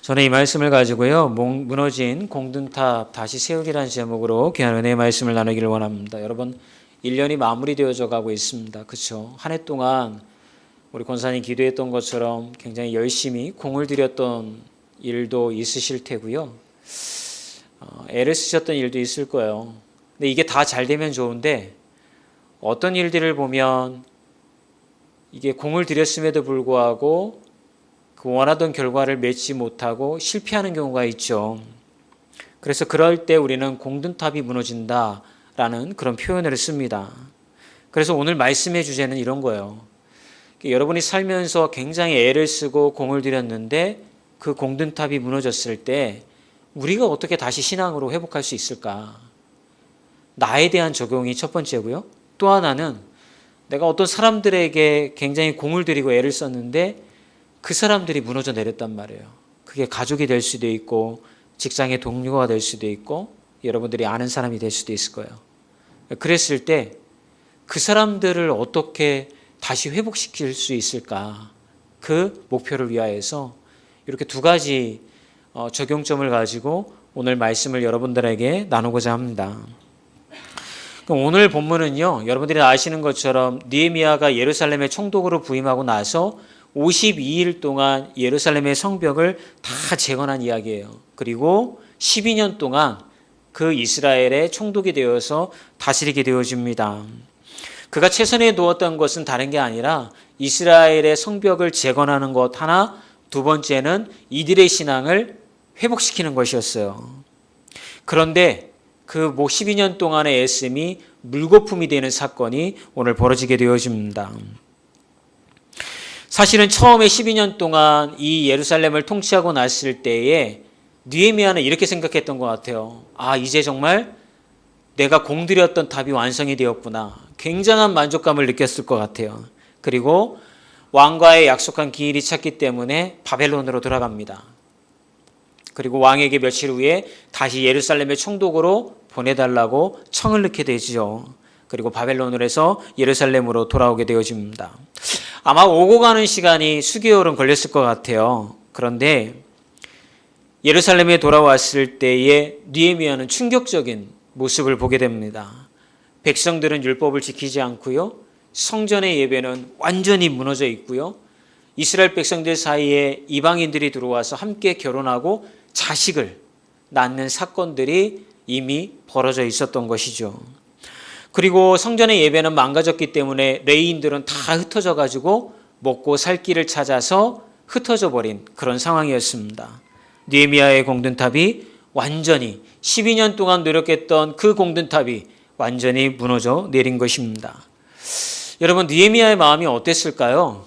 저는 이 말씀을 가지고요, 무너진 공든탑 다시 세우기라는 제목으로 귀한 은혜의 말씀을 나누기를 원합니다. 여러분, 1년이 마무리되어져 가고 있습니다. 그렇죠? 한 해 동안 우리 권사님 기도했던 것처럼 굉장히 열심히 공을 들였던 일도 있으실 테고요. 애를 쓰셨던 일도 있을 거예요. 근데 이게 다 잘 되면 좋은데 어떤 일들을 보면 이게 공을 들였음에도 불구하고 그 원하던 결과를 맺지 못하고 실패하는 경우가 있죠. 그래서 그럴 때 우리는 공든탑이 무너진다라는 그런 표현을 씁니다. 그래서 오늘 말씀의 주제는 이런 거예요. 여러분이 살면서 굉장히 애를 쓰고 공을 들였는데 그 공든탑이 무너졌을 때 우리가 어떻게 다시 신앙으로 회복할 수 있을까? 나에 대한 적용이 첫 번째고요. 또 하나는 내가 어떤 사람들에게 굉장히 공을 들이고 애를 썼는데 그 사람들이 무너져 내렸단 말이에요. 그게 가족이 될 수도 있고 직장의 동료가 될 수도 있고 여러분들이 아는 사람이 될 수도 있을 거예요. 그랬을 때 그 사람들을 어떻게 다시 회복시킬 수 있을까? 그 목표를 위하여서 이렇게 두 가지 적용점을 가지고 오늘 말씀을 여러분들에게 나누고자 합니다. 오늘 본문은요, 여러분들이 아시는 것처럼 느헤미야가 예루살렘의 총독으로 부임하고 나서 52일 동안 예루살렘의 성벽을 다 재건한 이야기예요. 그리고 12년 동안 그 이스라엘의 총독이 되어서 다스리게 되어집니다. 그가 최선에 두었던 것은 다른 게 아니라 이스라엘의 성벽을 재건하는 것 하나, 두 번째는 이들의 신앙을 회복시키는 것이었어요. 그런데 그 12년 동안의 애씀이 물거품이 되는 사건이 오늘 벌어지게 되어집니다. 사실은 처음에 12년 동안 이 예루살렘을 통치하고 났을 때에 느헤미야는 이렇게 생각했던 것 같아요. 아, 이제 정말 내가 공들였던 탑이 완성이 되었구나. 굉장한 만족감을 느꼈을 것 같아요. 그리고 왕과의 약속한 기일이 찼기 때문에 바벨론으로 돌아갑니다. 그리고 왕에게 며칠 후에 다시 예루살렘의 총독으로 보내달라고 청을 넣게 되죠. 그리고 바벨론으로 해서 예루살렘으로 돌아오게 되어집니다. 아마 오고 가는 시간이 수개월은 걸렸을 것 같아요. 그런데 예루살렘에 돌아왔을 때에 느헤미야는 충격적인 모습을 보게 됩니다. 백성들은 율법을 지키지 않고요. 성전의 예배는 완전히 무너져 있고요. 이스라엘 백성들 사이에 이방인들이 들어와서 함께 결혼하고 자식을 낳는 사건들이 이미 벌어져 있었던 것이죠. 그리고 성전의 예배는 망가졌기 때문에 레위인들은 다 흩어져 가지고 먹고 살 길을 찾아서 흩어져 버린 그런 상황이었습니다. 느헤미야의 공든탑이 완전히 12년 동안 노력했던 그 공든탑이 완전히 무너져 내린 것입니다. 여러분, 느헤미야의 마음이 어땠을까요?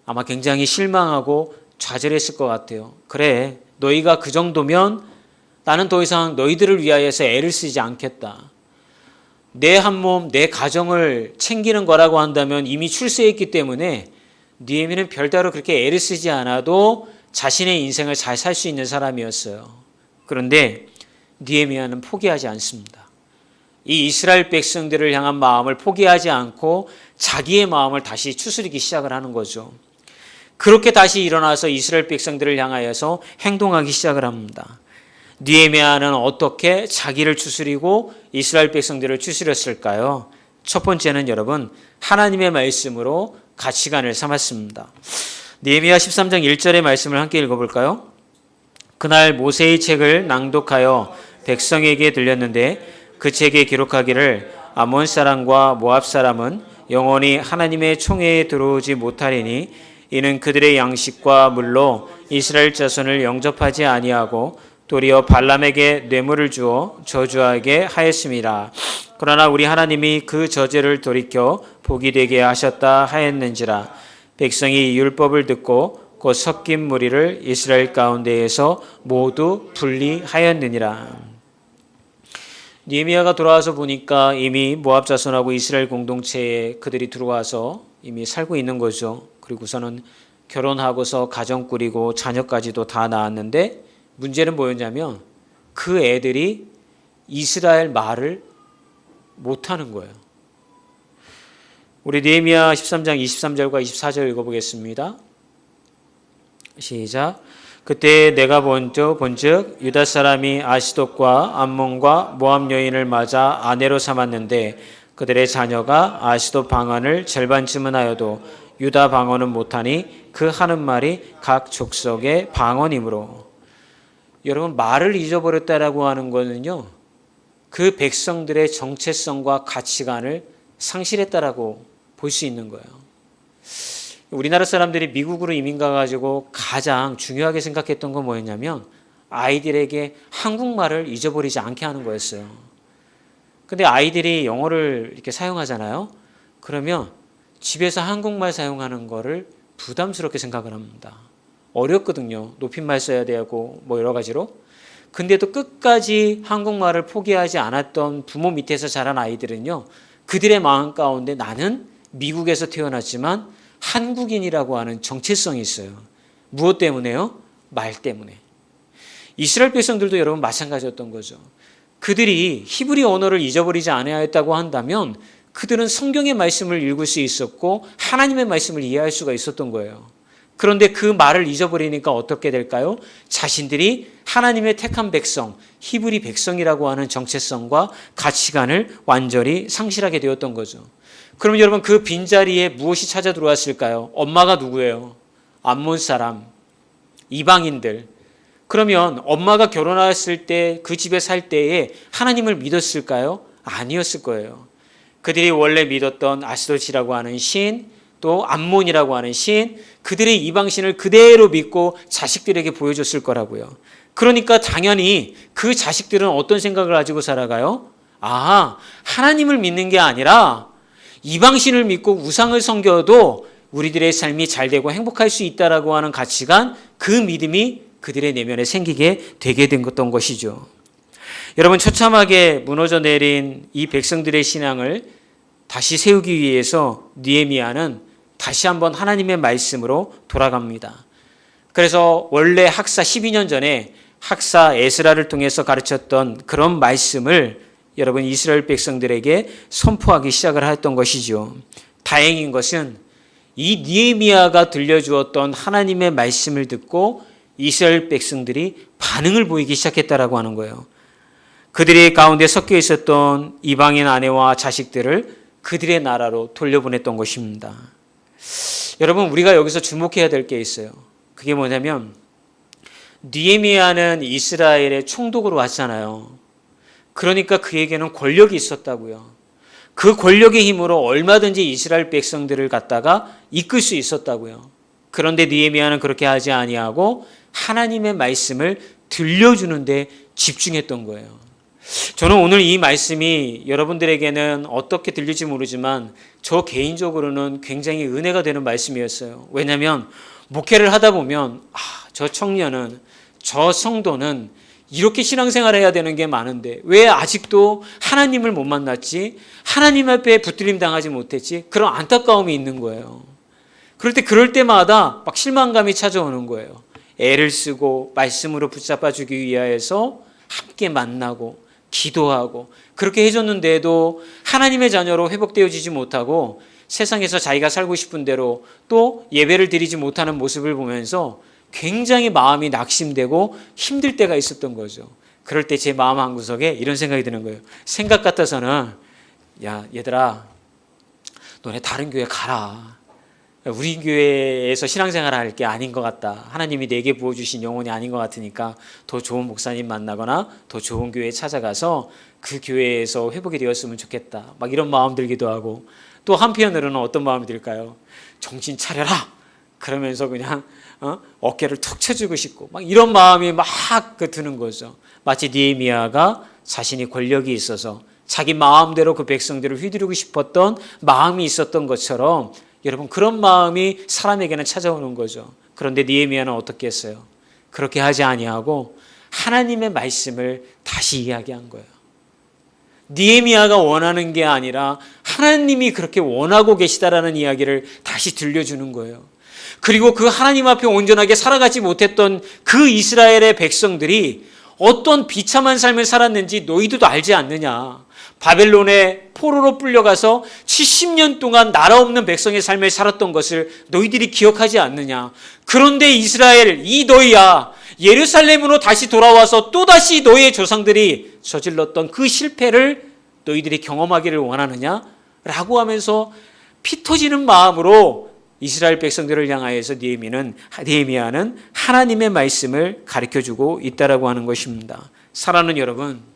아마 굉장히 실망하고 좌절했을 것 같아요. 그래, 너희가 그 정도면 나는 더 이상 너희들을 위하여서 애를 쓰지 않겠다. 내 한 몸, 내 가정을 챙기는 거라고 한다면 이미 출세했기 때문에 느헤미야는 별다로 그렇게 애를 쓰지 않아도 자신의 인생을 잘 살 수 있는 사람이었어요. 그런데 느헤미야는 포기하지 않습니다. 이 이스라엘 백성들을 향한 마음을 포기하지 않고 자기의 마음을 다시 추스리기 시작을 하는 거죠. 그렇게 다시 일어나서 이스라엘 백성들을 향하여서 행동하기 시작을 합니다. 느헤미야는 어떻게 자기를 추스리고 이스라엘 백성들을 추스렸을까요? 첫 번째는 여러분, 하나님의 말씀으로 가치관을 삼았습니다. 느헤미야 13장 1절의 말씀을 함께 읽어볼까요? 그날 모세의 책을 낭독하여 백성에게 들렸는데 그 책에 기록하기를 아몬 사람과 모압 사람은 영원히 하나님의 총회에 들어오지 못하리니 이는 그들의 양식과 물로 이스라엘 자손을 영접하지 아니하고 도리어 발람에게 뇌물을 주어 저주하게 하였음이라. 그러나 우리 하나님이 그 저죄를 돌이켜 복이 되게 하셨다 하였는지라. 백성이 이 율법을 듣고 곧 섞인 무리를 이스라엘 가운데에서 모두 분리하였느니라. 느헤미야가 돌아와서 보니까 이미 모압 자손하고 이스라엘 공동체에 그들이 들어와서 이미 살고 있는 거죠. 그리고서는 결혼하고서 가정 꾸리고 자녀까지도 다 낳았는데 문제는 뭐였냐면 그 애들이 이스라엘 말을 못하는 거예요. 우리 느헤미야 13장 23절과 24절 읽어보겠습니다. 시작. 그때 내가 본즉 유다 사람이 아시돗과 암몬과 모압 여인을 맞아 아내로 삼았는데 그들의 자녀가 아시돗 방언을 절반쯤은 하여도 유다 방언은 못하니 그 하는 말이 각 족속의 방언이므로. 여러분, 말을 잊어버렸다라고 하는 것은요, 그 백성들의 정체성과 가치관을 상실했다라고 볼 수 있는 거예요. 우리나라 사람들이 미국으로 이민 가가지고 가장 중요하게 생각했던 건 뭐였냐면 아이들에게 한국말을 잊어버리지 않게 하는 거였어요. 근데 아이들이 영어를 이렇게 사용하잖아요. 그러면 집에서 한국말 사용하는 거를 부담스럽게 생각을 합니다. 어렵거든요. 높임말 써야 되고 뭐 여러 가지로. 근데도 끝까지 한국말을 포기하지 않았던 부모 밑에서 자란 아이들은요, 그들의 마음 가운데 나는 미국에서 태어났지만 한국인이라고 하는 정체성이 있어요. 무엇 때문에요? 말 때문에. 이스라엘 백성들도 여러분 마찬가지였던 거죠. 그들이 히브리 언어를 잊어버리지 않아야했다고 한다면 그들은 성경의 말씀을 읽을 수 있었고 하나님의 말씀을 이해할 수가 있었던 거예요. 그런데 그 말을 잊어버리니까 어떻게 될까요? 자신들이 하나님의 택한 백성, 히브리 백성이라고 하는 정체성과 가치관을 완전히 상실하게 되었던 거죠. 그럼 여러분, 그 빈자리에 무엇이 찾아 들어왔을까요? 엄마가 누구예요? 암몬 사람, 이방인들. 그러면 엄마가 결혼했을 때 그 집에 살 때에 하나님을 믿었을까요? 아니었을 거예요. 그들이 원래 믿었던 아스도시라고 하는 신, 또 암몬이라고 하는 신, 그들의 이방신을 그대로 믿고 자식들에게 보여줬을 거라고요. 그러니까 당연히 그 자식들은 어떤 생각을 가지고 살아가요? 아, 하나님을 믿는 게 아니라 이방신을 믿고 우상을 섬겨도 우리들의 삶이 잘 되고 행복할 수 있다라고 하는 가치관, 그 믿음이 그들의 내면에 생기게 되게 된 것이죠. 여러분, 처참하게 무너져 내린 이 백성들의 신앙을 다시 세우기 위해서 느헤미야는 다시 한번 하나님의 말씀으로 돌아갑니다. 그래서 원래 학사 12년 전에 학사 에스라를 통해서 가르쳤던 그런 말씀을 여러분 이스라엘 백성들에게 선포하기 시작을 했던 것이죠. 다행인 것은 이 느헤미야가 들려주었던 하나님의 말씀을 듣고 이스라엘 백성들이 반응을 보이기 시작했다라고 하는 거예요. 그들의 가운데 섞여 있었던 이방인 아내와 자식들을 그들의 나라로 돌려보냈던 것입니다. 여러분, 우리가 여기서 주목해야 될 게 있어요. 그게 뭐냐면 느헤미야는 이스라엘의 총독으로 왔잖아요. 그러니까 그에게는 권력이 있었다고요. 그 권력의 힘으로 얼마든지 이스라엘 백성들을 갖다가 이끌 수 있었다고요. 그런데 느헤미야는 그렇게 하지 아니하고 하나님의 말씀을 들려주는 데 집중했던 거예요. 저는 오늘 이 말씀이 여러분들에게는 어떻게 들릴지 모르지만 저 개인적으로는 굉장히 은혜가 되는 말씀이었어요. 왜냐하면 목회를 하다 보면 저 청년은, 저 성도는 이렇게 신앙생활을 해야 되는 게 많은데 왜 아직도 하나님을 못 만났지? 하나님 앞에 붙들림 당하지 못했지? 그런 안타까움이 있는 거예요. 그럴 때마다 막 실망감이 찾아오는 거예요. 애를 쓰고 말씀으로 붙잡아 주기 위하여서 함께 만나고 기도하고 그렇게 해줬는데도 하나님의 자녀로 회복되어지지 못하고 세상에서 자기가 살고 싶은 대로 또 예배를 드리지 못하는 모습을 보면서 굉장히 마음이 낙심되고 힘들 때가 있었던 거죠. 그럴 때 제 마음 한구석에 이런 생각이 드는 거예요. 생각 같아서는 야, 얘들아, 너네 다른 교회 가라. 우리 교회에서 신앙생활 할 게 아닌 것 같다. 하나님이 내게 부어주신 영혼이 아닌 것 같으니까 더 좋은 목사님 만나거나 더 좋은 교회에 찾아가서 그 교회에서 회복이 되었으면 좋겠다. 막 이런 마음 들기도 하고, 또 한편으로는 어떤 마음이 들까요? 정신 차려라. 그러면서 그냥 어깨를 툭 쳐주고 싶고 막 이런 마음이 막 드는 거죠. 마치 느헤미야가 자신이 권력이 있어서 자기 마음대로 그 백성들을 휘두르고 싶었던 마음이 있었던 것처럼 여러분, 그런 마음이 사람에게는 찾아오는 거죠. 그런데 느헤미야는 어떻게 했어요? 그렇게 하지 아니하고 하나님의 말씀을 다시 이야기한 거예요. 느헤미야가 원하는 게 아니라 하나님이 그렇게 원하고 계시다라는 이야기를 다시 들려주는 거예요. 그리고 그 하나님 앞에 온전하게 살아가지 못했던 그 이스라엘의 백성들이 어떤 비참한 삶을 살았는지 너희들도 알지 않느냐. 바벨론의 포로로 끌려가서 70년 동안 나라 없는 백성의 삶을 살았던 것을 너희들이 기억하지 않느냐. 그런데 이스라엘, 이 너희야, 예루살렘으로 다시 돌아와서 또다시 너희의 조상들이 저질렀던 그 실패를 너희들이 경험하기를 원하느냐? 라고 하면서 피 터지는 마음으로 이스라엘 백성들을 향하여서 느헤미야는 하나님의 말씀을 가르쳐주고 있다라고 하는 것입니다. 사랑하는 여러분,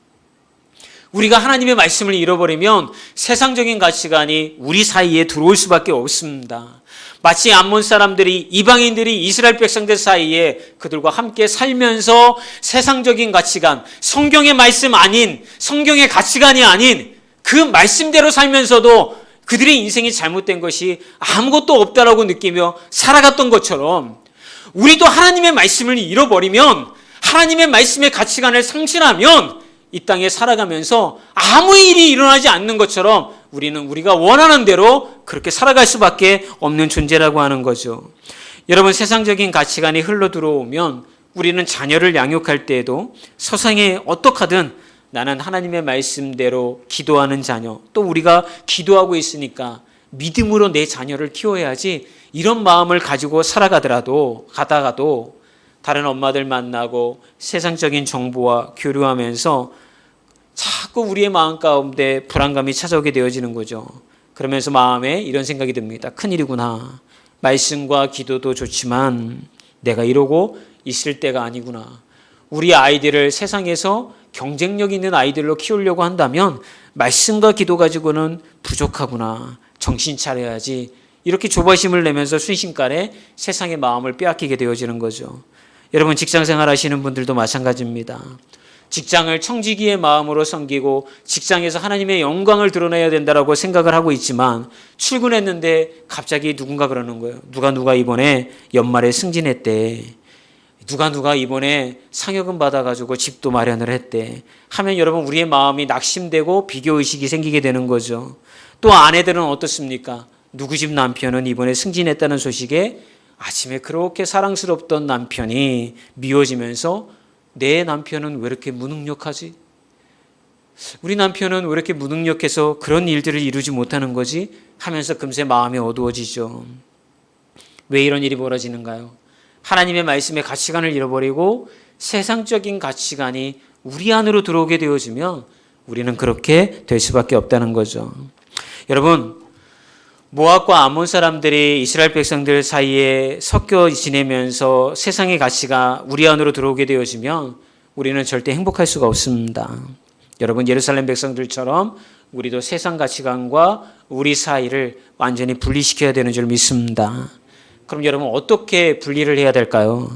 우리가 하나님의 말씀을 잃어버리면 세상적인 가치관이 우리 사이에 들어올 수밖에 없습니다. 마치 암몬 사람들이, 이방인들이 이스라엘 백성들 사이에 그들과 함께 살면서 세상적인 가치관, 성경의 말씀 아닌, 성경의 가치관이 아닌 그 말씀대로 살면서도 그들의 인생이 잘못된 것이 아무것도 없다라고 느끼며 살아갔던 것처럼, 우리도 하나님의 말씀을 잃어버리면, 하나님의 말씀의 가치관을 상실하면 이 땅에 살아가면서 아무 일이 일어나지 않는 것처럼 우리는 우리가 원하는 대로 그렇게 살아갈 수밖에 없는 존재라고 하는 거죠. 여러분, 세상적인 가치관이 흘러 들어오면 우리는 자녀를 양육할 때에도 세상에 어떻게 하든 나는 하나님의 말씀대로 기도하는 자녀, 또 우리가 기도하고 있으니까 믿음으로 내 자녀를 키워야지, 이런 마음을 가지고 가다가도 다른 엄마들 만나고 세상적인 정보와 교류하면서 자꾸 우리의 마음 가운데 불안감이 찾아오게 되어지는 거죠. 그러면서 마음에 이런 생각이 듭니다. 큰일이구나. 말씀과 기도도 좋지만 내가 이러고 있을 때가 아니구나. 우리 아이들을 세상에서 경쟁력 있는 아이들로 키우려고 한다면 말씀과 기도 가지고는 부족하구나. 정신 차려야지. 이렇게 조바심을 내면서 순식간에 세상의 마음을 빼앗기게 되어지는 거죠. 여러분, 직장생활 하시는 분들도 마찬가지입니다. 직장을 청지기의 마음으로 섬기고 직장에서 하나님의 영광을 드러내야 된다고 생각을 하고 있지만, 출근했는데 갑자기 누군가 그러는 거예요. 누가 이번에 연말에 승진했대. 누가 이번에 상여금 받아가지고 집도 마련을 했대. 하면 여러분, 우리의 마음이 낙심되고 비교의식이 생기게 되는 거죠. 또 아내들은 어떻습니까? 누구 집 남편은 이번에 승진했다는 소식에 아침에 그렇게 사랑스럽던 남편이 미워지면서 내 남편은 왜 이렇게 무능력하지? 우리 남편은 왜 이렇게 무능력해서 그런 일들을 이루지 못하는 거지? 하면서 금세 마음이 어두워지죠. 왜 이런 일이 벌어지는가요? 하나님의 말씀의 가치관을 잃어버리고 세상적인 가치관이 우리 안으로 들어오게 되어지면 우리는 그렇게 될 수밖에 없다는 거죠. 여러분, 모압과 암몬 사람들이 이스라엘 백성들 사이에 섞여 지내면서 세상의 가치가 우리 안으로 들어오게 되어지면 우리는 절대 행복할 수가 없습니다. 여러분, 예루살렘 백성들처럼 우리도 세상 가치관과 우리 사이를 완전히 분리시켜야 되는 줄 믿습니다. 그럼 여러분, 어떻게 분리를 해야 될까요?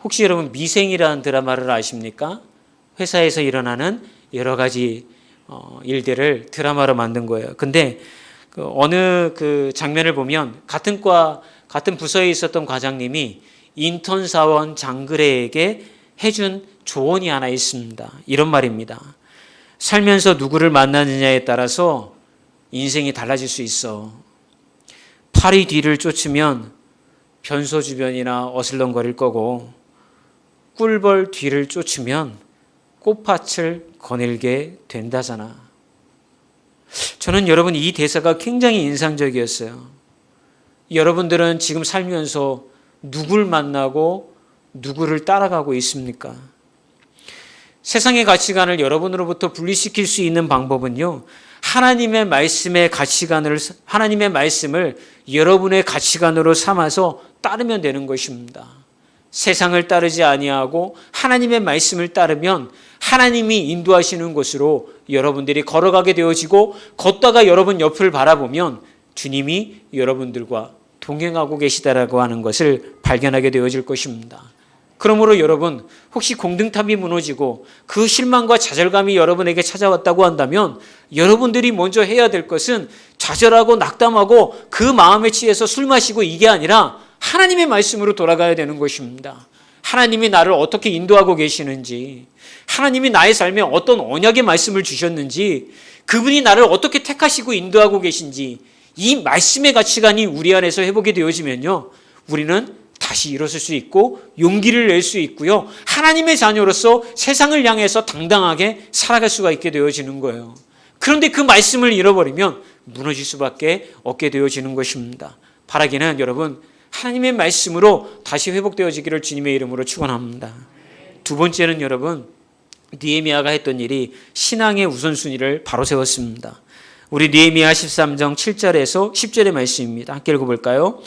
혹시 여러분 미생이라는 드라마를 아십니까? 회사에서 일어나는 여러 가지 일들을 드라마로 만든 거예요. 근데 어느 그 장면을 보면 같은 부서에 있었던 과장님이 인턴 사원 장그래에게 해준 조언이 하나 있습니다. 이런 말입니다. 살면서 누구를 만나느냐에 따라서 인생이 달라질 수 있어. 파리 뒤를 쫓으면 변소 주변이나 어슬렁거릴 거고, 꿀벌 뒤를 쫓으면 꽃밭을 거닐게 된다잖아. 저는 여러분, 이 대사가 굉장히 인상적이었어요. 여러분들은 지금 살면서 누굴 만나고 누구를 따라가고 있습니까? 세상의 가치관을 여러분으로부터 분리시킬 수 있는 방법은요, 하나님의 말씀을 여러분의 가치관으로 삼아서 따르면 되는 것입니다. 세상을 따르지 아니하고 하나님의 말씀을 따르면 하나님이 인도하시는 곳으로 여러분들이 걸어가게 되어지고, 걷다가 여러분 옆을 바라보면 주님이 여러분들과 동행하고 계시다라고 하는 것을 발견하게 되어질 것입니다. 그러므로 여러분, 혹시 공등탑이 무너지고 그 실망과 좌절감이 여러분에게 찾아왔다고 한다면 여러분들이 먼저 해야 될 것은 좌절하고 낙담하고 그 마음에 취해서 술 마시고 이게 아니라 하나님의 말씀으로 돌아가야 되는 것입니다. 하나님이 나를 어떻게 인도하고 계시는지, 하나님이 나의 삶에 어떤 언약의 말씀을 주셨는지, 그분이 나를 어떻게 택하시고 인도하고 계신지, 이 말씀의 가치관이 우리 안에서 회복이 되어지면요, 우리는 다시 일어설 수 있고 용기를 낼 수 있고요, 하나님의 자녀로서 세상을 향해서 당당하게 살아갈 수가 있게 되어지는 거예요. 그런데 그 말씀을 잃어버리면 무너질 수밖에 없게 되어지는 것입니다. 바라기는 여러분 하나님의 말씀으로 다시 회복되어지기를 주님의 이름으로 축원합니다. 두 번째는 여러분 느헤미야가 했던 일이 신앙의 우선순위를 바로 세웠습니다. 우리 느헤미야 13장 7절에서 10절의 말씀입니다. 함께 읽어볼까요?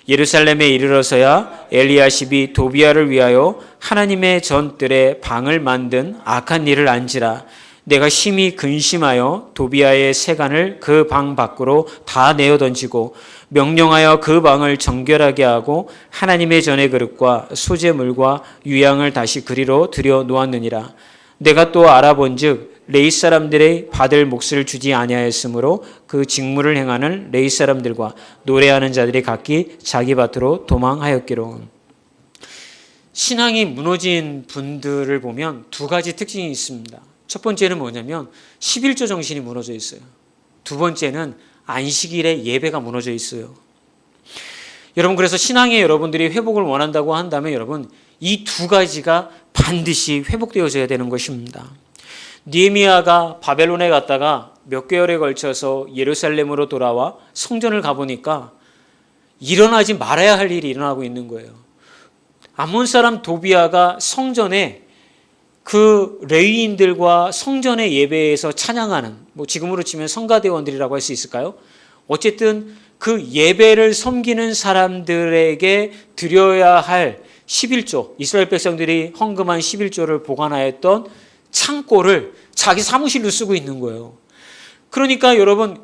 예루살렘에 이르러서야 엘리야십이 도비야를 위하여 하나님의 전뜰에 방을 만든 악한 일을 안지라. 내가 심히 근심하여 도비야의 세간을 그 방 밖으로 다 내어 던지고 명령하여 그 방을 정결하게 하고 하나님의 전의 그릇과 소재물과 유향을 다시 그리로 들여 놓았느니라. 내가 또 알아본즉 레위 사람들의 받을 몫을 주지 아니하였으므로 그 직무를 행하는 레위 사람들과 노래하는 자들이 각기 자기 밭으로 도망하였기로. 신앙이 무너진 분들을 보면 두 가지 특징이 있습니다. 첫 번째는 뭐냐면 11조 정신이 무너져 있어요. 두 번째는 안식일의 예배가 무너져 있어요. 여러분 그래서 신앙에 여러분들이 회복을 원한다고 한다면 여러분 이 두 가지가 반드시 회복되어져야 되는 것입니다. 느헤미야가 바벨론에 갔다가 몇 개월에 걸쳐서 예루살렘으로 돌아와 성전을 가보니까 일어나지 말아야 할 일이 일어나고 있는 거예요. 암몬 사람 도비야가 성전에 그 레위인들과 성전의 예배에서 찬양하는 지금으로 치면 성가대원들이라고 할 수 있을까요? 어쨌든 그 예배를 섬기는 사람들에게 드려야 할 11조, 이스라엘 백성들이 헌금한 11조를 보관하였던 창고를 자기 사무실로 쓰고 있는 거예요. 그러니까 여러분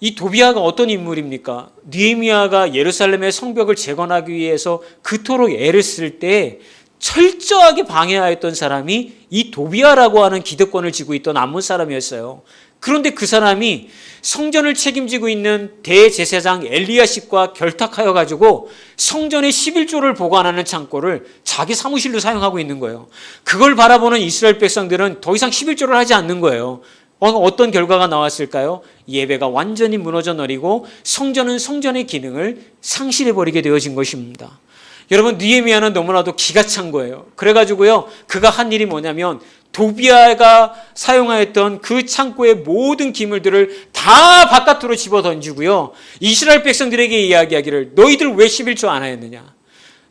이 도비야가 어떤 인물입니까? 느헤미야가 예루살렘의 성벽을 재건하기 위해서 그토록 애를 쓸 때 철저하게 방해하였던 사람이 이 도비야라고 하는 기득권을 쥐고 있던 암몬 사람이었어요. 그런데 그 사람이 성전을 책임지고 있는 대제사장 엘리야십과 결탁하여 가지고 성전의 11조를 보관하는 창고를 자기 사무실로 사용하고 있는 거예요. 그걸 바라보는 이스라엘 백성들은 더 이상 11조를 하지 않는 거예요. 어떤 결과가 나왔을까요? 예배가 완전히 무너져 내리고 성전은 성전의 기능을 상실해버리게 되어진 것입니다. 여러분 느헤미야는 너무나도 기가 찬 거예요. 그래가지고요 그가 한 일이 뭐냐면 도비야가 사용하였던 그 창고의 모든 기물들을 다 바깥으로 집어 던지고요 이스라엘 백성들에게 이야기하기를 너희들 왜 11조 안 하였느냐,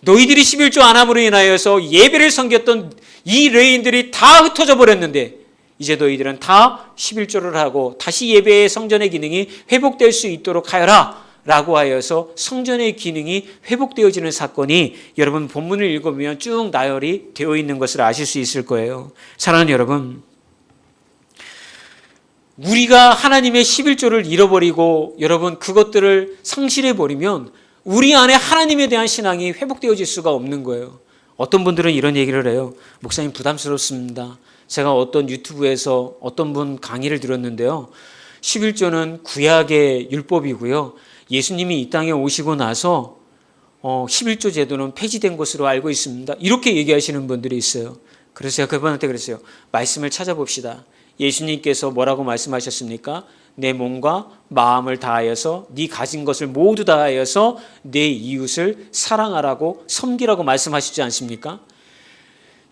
너희들이 11조 안 함으로 인하여서 예배를 섬겼던 이 레위인들이 다 흩어져 버렸는데 이제 너희들은 다 11조를 하고 다시 예배의 성전의 기능이 회복될 수 있도록 하여라 라고 하여서 성전의 기능이 회복되어지는 사건이 여러분 본문을 읽으면 쭉 나열이 되어 있는 것을 아실 수 있을 거예요. 사랑하는 여러분, 우리가 하나님의 11조를 잃어버리고 여러분 그것들을 상실해버리면 우리 안에 하나님에 대한 신앙이 회복되어질 수가 없는 거예요. 어떤 분들은 이런 얘기를 해요. 목사님 부담스럽습니다. 제가 어떤 유튜브에서 어떤 분 강의를 들었는데요. 11조는 구약의 율법이고요. 예수님이 이 땅에 오시고 나서 11조 제도는 폐지된 것으로 알고 있습니다. 이렇게 얘기하시는 분들이 있어요. 그래서 제가 그분한테 그랬어요. 말씀을 찾아봅시다. 예수님께서 뭐라고 말씀하셨습니까? 내 몸과 마음을 다하여서 네 가진 것을 모두 다하여서 내 이웃을 사랑하라고 섬기라고 말씀하시지 않습니까?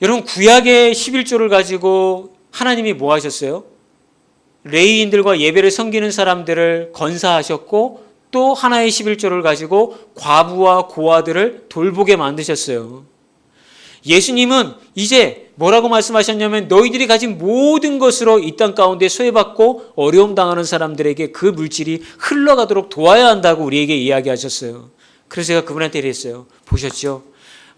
여러분 구약의 11조를 가지고 하나님이 뭐 하셨어요? 레위인들과 예배를 섬기는 사람들을 건사하셨고 또 하나의 11조를 가지고 과부와 고아들을 돌보게 만드셨어요. 예수님은 이제 뭐라고 말씀하셨냐면 너희들이 가진 모든 것으로 이 땅 가운데 소외받고 어려움 당하는 사람들에게 그 물질이 흘러가도록 도와야 한다고 우리에게 이야기하셨어요. 그래서 제가 그분한테 이랬어요. 보셨죠?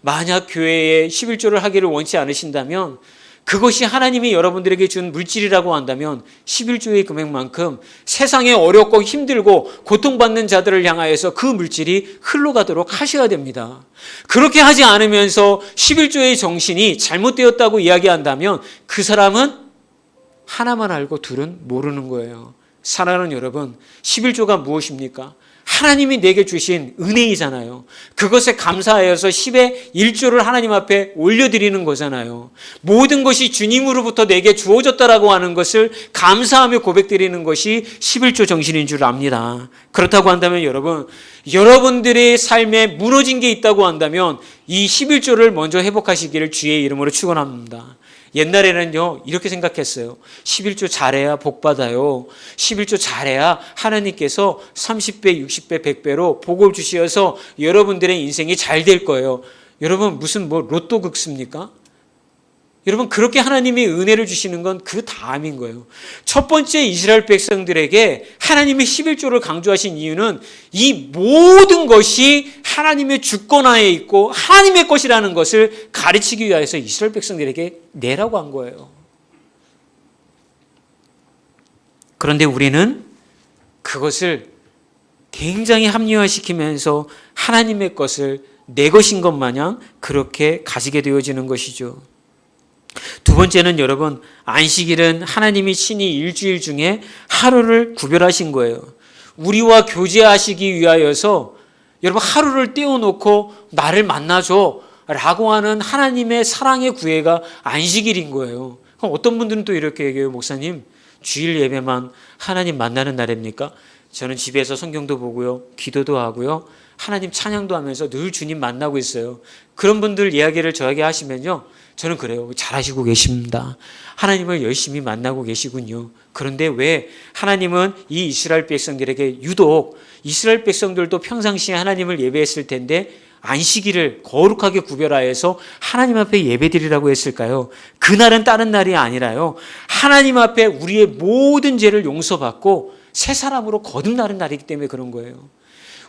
만약 교회에 11조를 하기를 원치 않으신다면 그것이 하나님이 여러분들에게 준 물질이라고 한다면 11조의 금액만큼 세상에 어렵고 힘들고 고통받는 자들을 향하여서 그 물질이 흘러가도록 하셔야 됩니다. 그렇게 하지 않으면서 11조의 정신이 잘못되었다고 이야기한다면 그 사람은 하나만 알고 둘은 모르는 거예요. 사랑하는 여러분, 11조가 무엇입니까? 하나님이 내게 주신 은혜이잖아요. 그것에 감사하여서 10의 1조를 하나님 앞에 올려드리는 거잖아요. 모든 것이 주님으로부터 내게 주어졌다라고 하는 것을 감사하며 고백드리는 것이 11조 정신인 줄 압니다. 그렇다고 한다면 여러분, 여러분들의 삶에 무너진 게 있다고 한다면 이 11조를 먼저 회복하시기를 주의 이름으로 축원합니다. 옛날에는요 이렇게 생각했어요. 11조 잘해야 복 받아요. 11조 잘해야 하나님께서 30배, 60배, 100배로 복을 주시어서 여러분들의 인생이 잘 될 거예요. 여러분 무슨 로또 극습니까? 여러분 그렇게 하나님이 은혜를 주시는 건 그 다음인 거예요. 첫 번째 이스라엘 백성들에게 하나님의 11조를 강조하신 이유는 이 모든 것이 하나님의 주권하에 있고 하나님의 것이라는 것을 가르치기 위해서 이스라엘 백성들에게 내라고 한 거예요. 그런데 우리는 그것을 굉장히 합리화시키면서 하나님의 것을 내 것인 것 마냥 그렇게 가지게 되어지는 것이죠. 두 번째는 여러분, 안식일은 하나님이 친히 일주일 중에 하루를 구별하신 거예요. 우리와 교제하시기 위하여서 여러분 하루를 떼어놓고 나를 만나줘 라고 하는 하나님의 사랑의 구애가 안식일인 거예요. 그럼 어떤 분들은 또 이렇게 얘기해요. 목사님, 주일 예배만 하나님 만나는 날입니까? 저는 집에서 성경도 보고요, 기도도 하고요, 하나님 찬양도 하면서 늘 주님 만나고 있어요. 그런 분들 이야기를 저에게 하시면요, 저는 그래요. 잘하시고 계십니다. 하나님을 열심히 만나고 계시군요. 그런데 왜 하나님은 이 이스라엘 백성들에게 유독 이스라엘 백성들도 평상시에 하나님을 예배했을 텐데 안식일을 거룩하게 구별하여서 하나님 앞에 예배드리라고 했을까요? 그날은 다른 날이 아니라요, 하나님 앞에 우리의 모든 죄를 용서받고 새 사람으로 거듭나는 날이기 때문에 그런 거예요.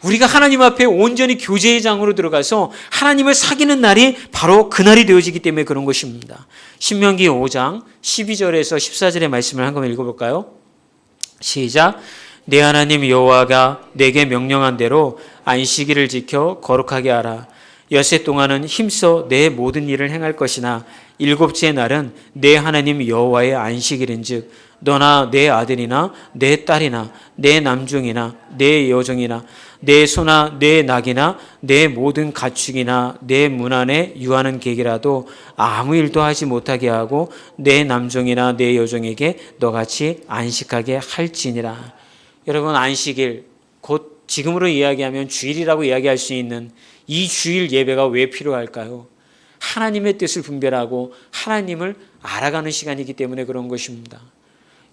우리가 하나님 앞에 온전히 교제의 장으로 들어가서 하나님을 사귀는 날이 바로 그날이 되어지기 때문에 그런 것입니다. 신명기 5장 12절에서 14절의 말씀을 한번 읽어볼까요? 시작. 내 하나님 여호와가 내게 명령한 대로 안식일을 지켜 거룩하게 하라. 엿새 동안은 힘써 내 모든 일을 행할 것이나 일곱째 날은 내 하나님 여호와의 안식일인즉 너나 내 아들이나 내 딸이나 내 남종이나 내 여종이나 내 소나 내 낙이나 내 모든 가축이나 내 문 안에 유하는 객이라도 아무 일도 하지 못하게 하고 내 남종이나 내 여종에게 너같이 안식하게 할지니라. 여러분, 안식일, 곧 지금으로 이야기하면 주일이라고 이야기할 수 있는 이 주일 예배가 왜 필요할까요? 하나님의 뜻을 분별하고 하나님을 알아가는 시간이기 때문에 그런 것입니다.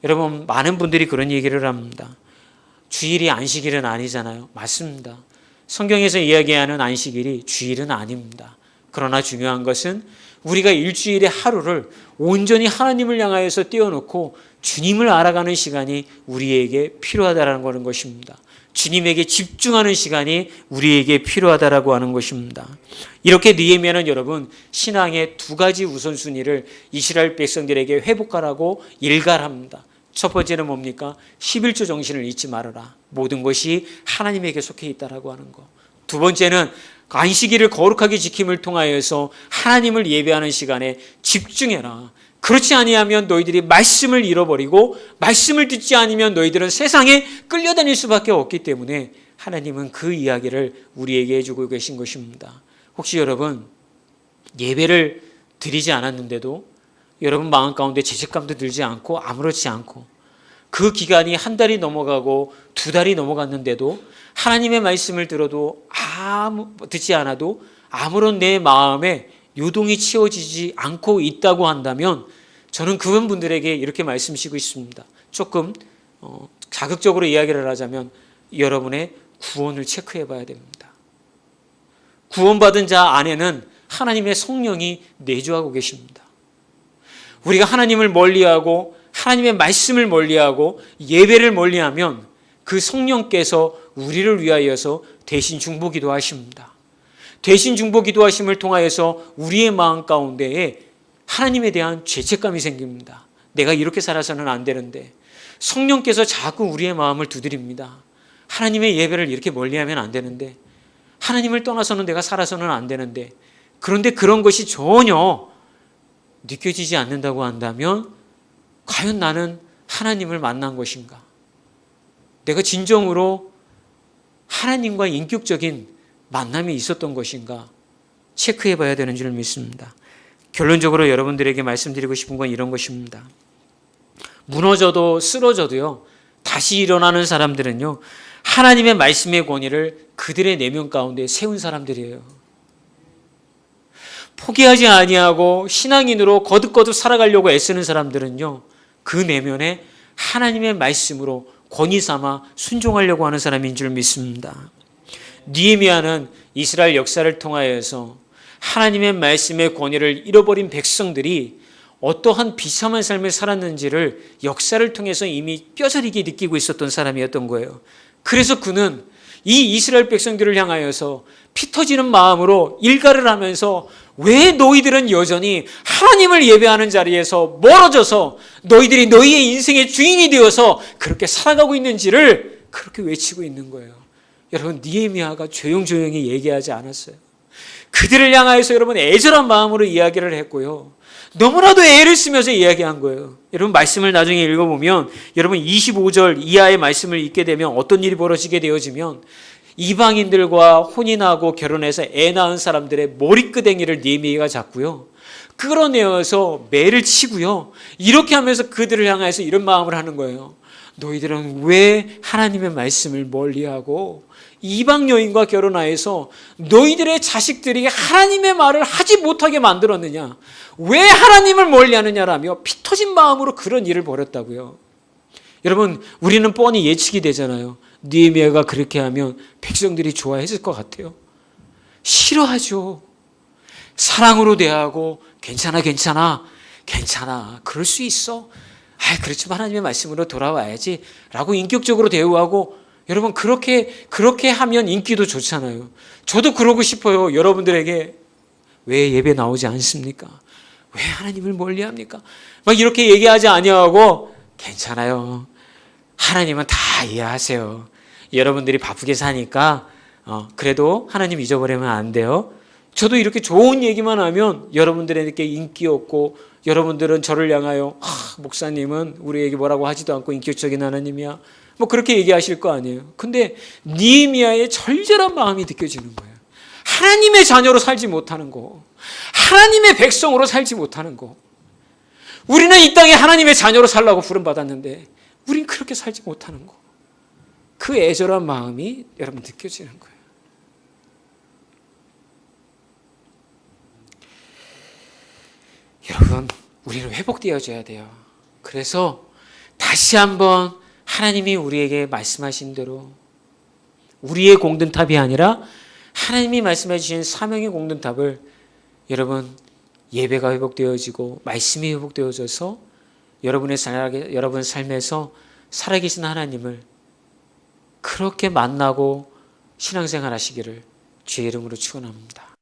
여러분, 많은 분들이 그런 얘기를 합니다. 주일이 안식일은 아니잖아요. 맞습니다. 성경에서 이야기하는 안식일이 주일은 아닙니다. 그러나 중요한 것은 우리가 일주일의 하루를 온전히 하나님을 향하여서 떼어놓고 주님을 알아가는 시간이 우리에게 필요하다는 것입니다. 주님에게 집중하는 시간이 우리에게 필요하다라고 하는 것입니다. 이렇게 느헤미야는 여러분 신앙의 두 가지 우선순위를 이스라엘 백성들에게 회복하라고 일갈합니다. 첫 번째는 뭡니까? 11조 정신을 잊지 말아라. 모든 것이 하나님에게 속해 있다라고 하는 것. 두 번째는 안식일을 거룩하게 지킴을 통하여서 하나님을 예배하는 시간에 집중해라. 그렇지 아니하면 너희들이 말씀을 잃어버리고 말씀을 듣지 않으면 너희들은 세상에 끌려다닐 수밖에 없기 때문에 하나님은 그 이야기를 우리에게 해주고 계신 것입니다. 혹시 여러분 예배를 드리지 않았는데도 여러분 마음 가운데 죄책감도 들지 않고 아무렇지 않고 그 기간이 한 달이 넘어가고 두 달이 넘어갔는데도 하나님의 말씀을 들어도 듣지 않아도 아무런 내 마음에 요동이 치워지지 않고 있다고 한다면 저는 그런 분들에게 이렇게 말씀드리고 있습니다. 조금 자극적으로 이야기를 하자면 여러분의 구원을 체크해 봐야 됩니다. 구원받은 자 안에는 하나님의 성령이 내주하고 계십니다. 우리가 하나님을 멀리하고 하나님의 말씀을 멀리하고 예배를 멀리하면 그 성령께서 우리를 위하여서 대신 중보기도 하십니다. 대신 중보기도 하심을 통하여서 우리의 마음 가운데에 하나님에 대한 죄책감이 생깁니다. 내가 이렇게 살아서는 안 되는데 성령께서 자꾸 우리의 마음을 두드립니다. 하나님의 예배를 이렇게 멀리하면 안 되는데 하나님을 떠나서는 내가 살아서는 안 되는데 그런데 그런 것이 전혀 느껴지지 않는다고 한다면 과연 나는 하나님을 만난 것인가? 내가 진정으로 하나님과 인격적인 만남이 있었던 것인가? 체크해 봐야 되는 줄 믿습니다. 결론적으로 여러분들에게 말씀드리고 싶은 건 이런 것입니다. 무너져도 쓰러져도요, 다시 일어나는 사람들은요, 하나님의 말씀의 권위를 그들의 내면 가운데 세운 사람들이에요. 포기하지 아니하고 신앙인으로 거듭거듭 살아가려고 애쓰는 사람들은요, 그 내면에 하나님의 말씀으로 권위 삼아 순종하려고 하는 사람인 줄 믿습니다. 느헤미야는 이스라엘 역사를 통하여서 하나님의 말씀의 권위를 잃어버린 백성들이 어떠한 비참한 삶을 살았는지를 역사를 통해서 이미 뼈저리게 느끼고 있었던 사람이었던 거예요. 그래서 그는 이 이스라엘 백성들을 향하여서 피 터지는 마음으로 일갈을 하면서 왜 너희들은 여전히 하나님을 예배하는 자리에서 멀어져서 너희들이 너희의 인생의 주인이 되어서 그렇게 살아가고 있는지를 그렇게 외치고 있는 거예요. 여러분, 느헤미야가 조용조용히 얘기하지 않았어요. 그들을 향하여서 여러분 애절한 마음으로 이야기를 했고요. 너무나도 애를 쓰면서 이야기한 거예요. 여러분, 말씀을 나중에 읽어보면 여러분 25절 이하의 말씀을 읽게 되면 어떤 일이 벌어지게 되어지면 이방인들과 혼인하고 결혼해서 애 낳은 사람들의 머리끄댕이를 느헤미야가 잡고요, 끌어내어서 매를 치고요, 이렇게 하면서 그들을 향해서 이런 마음을 하는 거예요. 너희들은 왜 하나님의 말씀을 멀리하고 이방 여인과 결혼하여서 너희들의 자식들이 하나님의 말을 하지 못하게 만들었느냐, 왜 하나님을 멀리하느냐라며 피 터진 마음으로 그런 일을 벌였다고요. 여러분, 우리는 뻔히 예측이 되잖아요. 느헤미야가 그렇게 하면 백성들이 좋아했을 것 같아요? 싫어하죠. 사랑으로 대하고 괜찮아 그럴 수 있어, 그렇지만 하나님의 말씀으로 돌아와야지 라고 인격적으로 대우하고, 여러분 그렇게 하면 인기도 좋잖아요. 저도 그러고 싶어요. 여러분들에게 왜 예배 나오지 않습니까? 왜 하나님을 멀리합니까? 막 이렇게 얘기하지 아니하고 괜찮아요, 하나님은 다 이해하세요, 여러분들이 바쁘게 사니까 그래도 하나님 잊어버리면 안 돼요. 저도 이렇게 좋은 얘기만 하면 여러분들에게 인기 없고, 여러분들은 저를 향하여 목사님은 우리에게 뭐라고 하지도 않고 인격적인 하나님이야, 뭐 그렇게 얘기하실 거 아니에요. 근데 느헤미야의 절절한 마음이 느껴지는 거예요. 하나님의 자녀로 살지 못하는 거, 하나님의 백성으로 살지 못하는 거. 우리는 이 땅에 하나님의 자녀로 살라고 부름받았는데 우린 그렇게 살지 못하는 거. 그 애절한 마음이 여러분 느껴지는 거예요. 여러분, 우리는 회복되어져야 돼요. 그래서 다시 한번 하나님이 우리에게 말씀하신 대로 우리의 공든탑이 아니라 하나님이 말씀해 주신 사명의 공든탑을, 여러분 예배가 회복되어지고 말씀이 회복되어져서 여러분 삶에서 살아계신 하나님을 그렇게 만나고 신앙생활 하시기를 주의 이름으로 축원합니다.